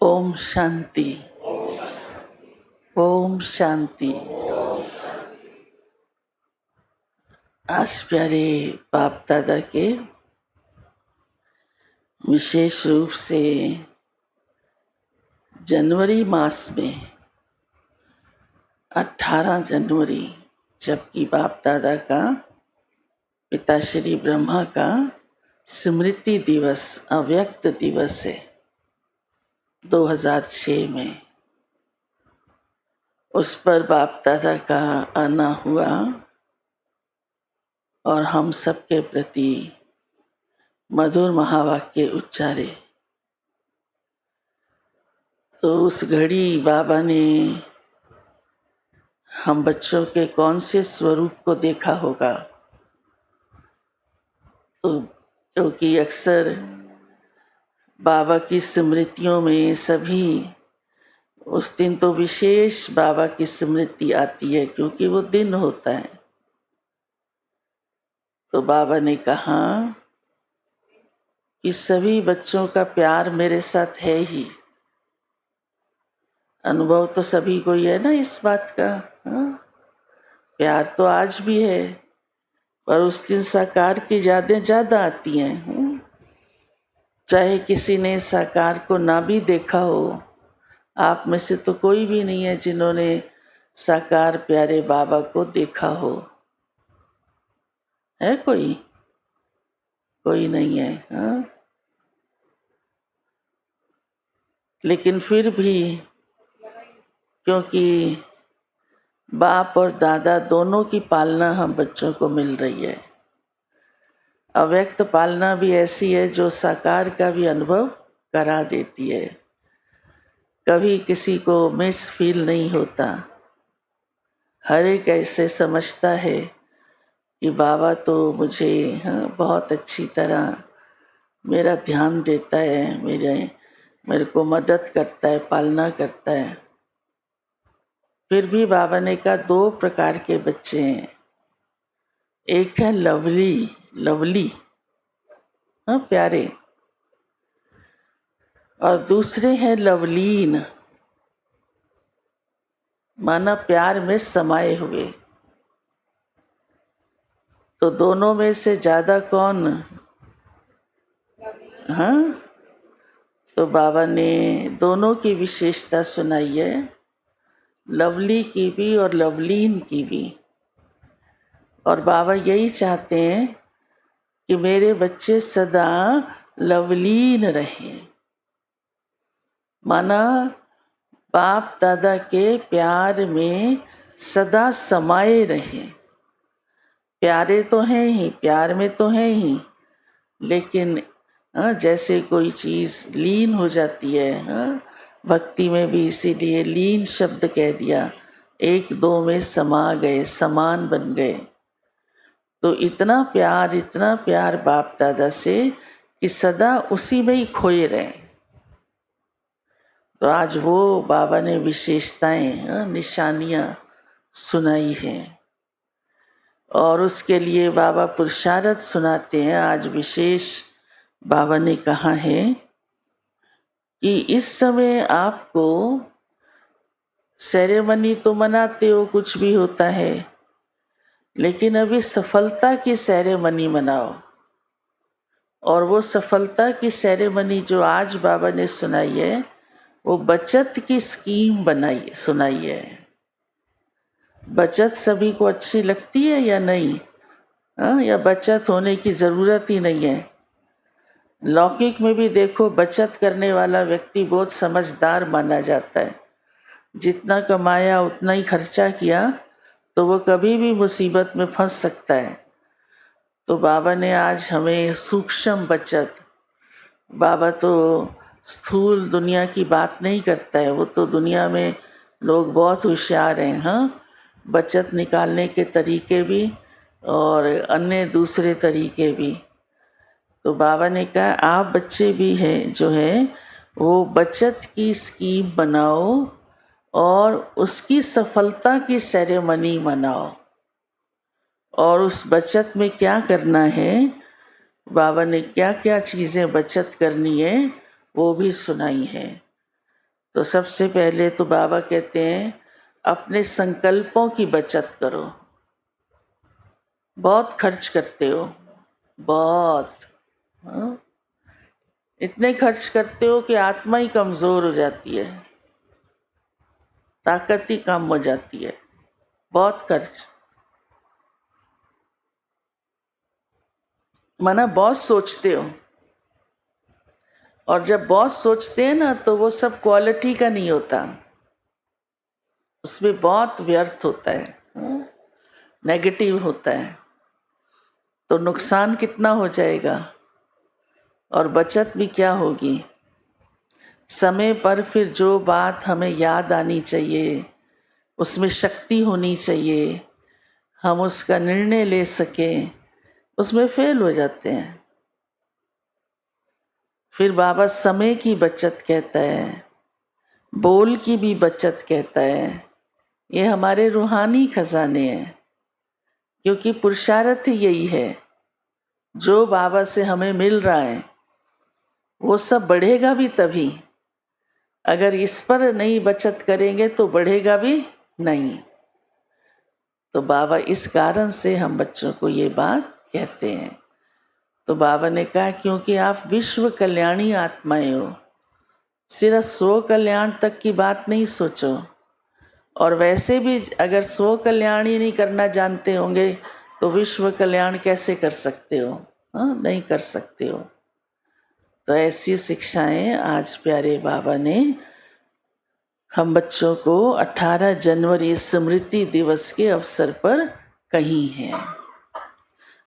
ओम शांति। ओम शांति। आज प्यारे बाप दादा के विशेष रूप से जनवरी मास में 18 जनवरी, जबकि बाप दादा का पिता श्री ब्रह्मा का स्मृति दिवस, अव्यक्त दिवस है 2006 में। उस पर बाप दादा का आना हुआ और हम सबके प्रति मधुर महावाक्य उच्चारे। तो उस घड़ी बाबा ने हम बच्चों के कौन से स्वरूप को देखा होगा? तो क्योंकि अक्सर बाबा की स्मृतियों में सभी उस दिन तो विशेष बाबा की स्मृति आती है, क्योंकि वो दिन होता है। तो बाबा ने कहा कि सभी बच्चों का प्यार मेरे साथ है ही। अनुभव तो सभी को ही है ना इस बात का। प्यार तो आज भी है, पर उस दिन साकार की यादें ज्यादा आती हैं। चाहे किसी ने साकार को ना भी देखा हो, आप में से तो कोई भी नहीं है जिन्होंने साकार प्यारे बाबा को देखा हो। है कोई? कोई नहीं है। लेकिन फिर भी क्योंकि बाप और दादा दोनों की पालना हम बच्चों को मिल रही है। अव्यक्त पालना भी ऐसी है जो साकार का भी अनुभव करा देती है। कभी किसी को मिस फील नहीं होता। हर एक ऐसे समझता है कि बाबा तो मुझे बहुत अच्छी तरह मेरा ध्यान देता है, मेरे को मदद करता है, पालना करता है। फिर भी बाबा ने कहा 2 प्रकार के बच्चे हैं। एक है लवली प्यारे, और दूसरे हैं लवलीन, माना प्यार में समाये हुए। तो दोनों में से ज्यादा कौन? तो बाबा ने दोनों की विशेषता सुनाई है, लवली की भी और लवलीन की भी। और बाबा यही चाहते हैं कि मेरे बच्चे सदा लवलीन रहें, माना बाप दादा के प्यार में सदा समाये रहें। प्यारे तो हैं ही, प्यार में तो हैं ही, लेकिन जैसे कोई चीज़ लीन हो जाती है, भक्ति में भी इसीलिए लीन शब्द कह दिया। 1-2 में समा गए, समान बन गए। तो इतना प्यार बाप दादा से कि सदा उसी में ही खोए रहे। तो आज वो बाबा ने विशेषताएं, निशानियां सुनाई हैं, और उसके लिए बाबा पुरुषार्थ सुनाते हैं। आज विशेष बाबा ने कहा है कि इस समय आपको सेरेमनी तो मनाते हो, कुछ भी होता है, लेकिन अभी सफलता की सेरेमनी मनाओ। और वो सफलता की सेरेमनी जो आज बाबा ने सुनाई है, वो बचत की स्कीम सुनाई है। बचत सभी को अच्छी लगती है या नहीं? या बचत होने की जरूरत ही नहीं है? लौकिक में भी देखो, बचत करने वाला व्यक्ति बहुत समझदार माना जाता है। जितना कमाया उतना ही खर्चा किया तो वो कभी भी मुसीबत में फंस सकता है। तो बाबा ने आज हमें सूक्ष्म बचत, बाबा तो स्थूल दुनिया की बात नहीं करता है, वो तो दुनिया में लोग बहुत होशियार हैं। बचत निकालने के तरीके भी और अन्य दूसरे तरीके भी। तो बाबा ने कहा आप बच्चे भी हैं जो है वो बचत की स्कीम बनाओ और उसकी सफलता की सेरेमनी मनाओ। और उस बचत में क्या करना है, बाबा ने क्या क्या चीज़ें बचत करनी है वो भी सुनाई है। तो सबसे पहले तो बाबा कहते हैं अपने संकल्पों की बचत करो। बहुत खर्च करते हो, बहुत, हाँ? इतने खर्च करते हो कि आत्मा ही कमज़ोर हो जाती है, ताकत ही कम हो जाती है। बहुत खर्च, माना बहुत सोचते हो, और जब बहुत सोचते हैं ना तो वो सब क्वालिटी का नहीं होता, उसमें बहुत व्यर्थ होता है, नेगेटिव होता है। तो नुकसान कितना हो जाएगा और बचत भी क्या होगी। समय पर फिर जो बात हमें याद आनी चाहिए, उसमें शक्ति होनी चाहिए, हम उसका निर्णय ले सकें, उसमें फेल हो जाते हैं। फिर बाबा समय की बचत कहता है, बोल की भी बचत कहता है। ये हमारे रूहानी खजाने हैं, क्योंकि पुरुषार्थ ही यही है। जो बाबा से हमें मिल रहा है वो सब बढ़ेगा भी तभी, अगर इस पर नहीं बचत करेंगे तो बढ़ेगा भी नहीं। तो बाबा इस कारण से हम बच्चों को ये बात कहते हैं। तो बाबा ने कहा क्योंकि आप विश्व कल्याणी आत्माएं हो, सिर्फ स्व कल्याण तक की बात नहीं सोचो। और वैसे भी अगर स्व कल्याण ही नहीं करना जानते होंगे तो विश्व कल्याण कैसे कर सकते हो? हाँ, नहीं कर सकते हो। तो ऐसी शिक्षाएं आज प्यारे बाबा ने हम बच्चों को 18 जनवरी स्मृति दिवस के अवसर पर कही हैं।